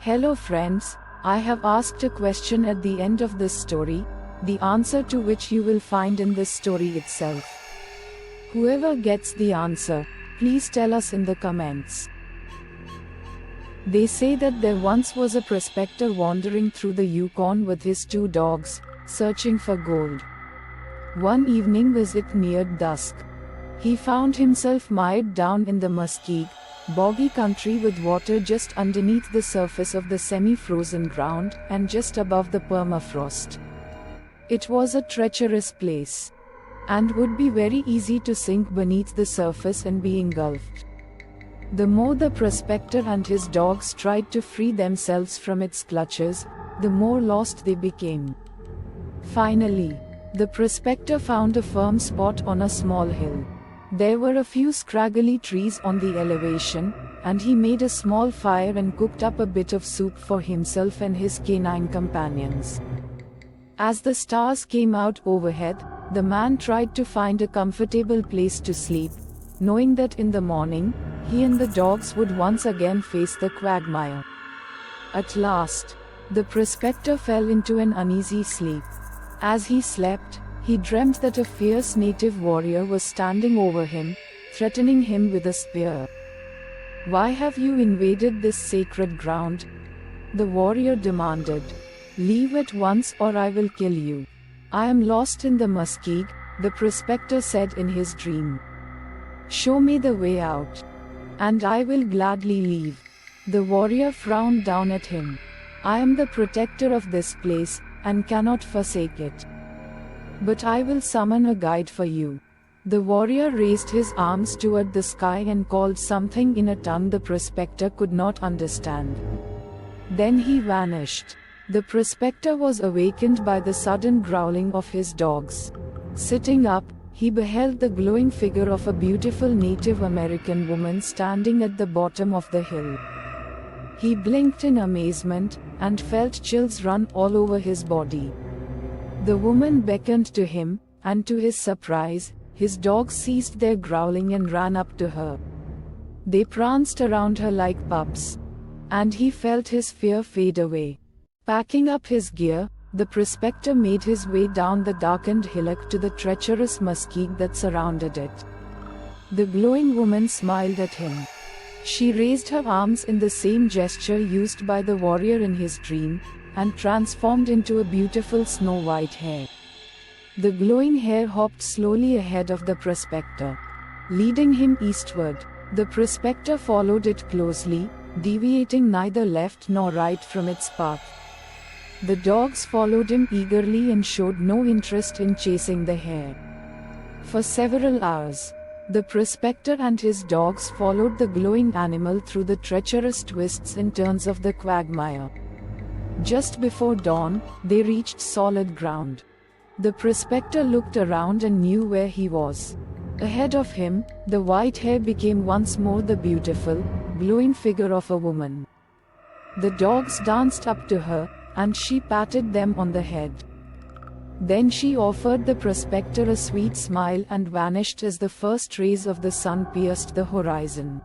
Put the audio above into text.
Hello friends, I have asked a question at the end of this story, the answer to which you will find in this story itself. Whoever gets the answer, please tell us in the comments. They say that there once was a prospector wandering through the Yukon with his 2 dogs, searching for gold. One evening as it neared dusk, he found himself mired down in the Muskeg, boggy country with water just underneath the surface of the semi-frozen ground and just above the permafrost. It was a treacherous place, and would be very easy to sink beneath the surface and be engulfed. The more the prospector and his dogs tried to free themselves from its clutches, the more lost they became. Finally, the prospector found a firm spot on a small hill. There were a few scraggly trees on the elevation, and he made a small fire and cooked up a bit of soup for himself and his canine companions. As the stars came out overhead, the man tried to find a comfortable place to sleep, knowing that in the morning, he and the dogs would once again face the quagmire. At last, the prospector fell into an uneasy sleep. As he slept, he dreamt that a fierce native warrior was standing over him, threatening him with a spear. "Why have you invaded this sacred ground?" the warrior demanded. "Leave at once or I will kill you." "I am lost in the Muskeg," the prospector said in his dream. "Show me the way out, and I will gladly leave." The warrior frowned down at him. "I am the protector of this place, and cannot forsake it. But I will summon a guide for you." The warrior raised his arms toward the sky and called something in a tongue the prospector could not understand. Then he vanished. The prospector was awakened by the sudden growling of his dogs. Sitting up, he beheld the glowing figure of a beautiful Native American woman standing at the bottom of the hill. He blinked in amazement, and felt chills run all over his body. The woman beckoned to him, and to his surprise, his dogs ceased their growling and ran up to her. They pranced around her like pups, and he felt his fear fade away. Packing up his gear, the prospector made his way down the darkened hillock to the treacherous muskeg that surrounded it. The glowing woman smiled at him. She raised her arms in the same gesture used by the warrior in his dream, and transformed into a beautiful snow-white hare. The glowing hare hopped slowly ahead of the prospector, leading him eastward. The prospector followed it closely, deviating neither left nor right from its path. The dogs followed him eagerly and showed no interest in chasing the hare. For several hours, the prospector and his dogs followed the glowing animal through the treacherous twists and turns of the quagmire. Just before dawn, they reached solid ground. The prospector looked around and knew where he was. Ahead of him, the white hare became once more the beautiful, glowing figure of a woman. The dogs danced up to her, and she patted them on the head. Then she offered the prospector a sweet smile and vanished as the first rays of the sun pierced the horizon.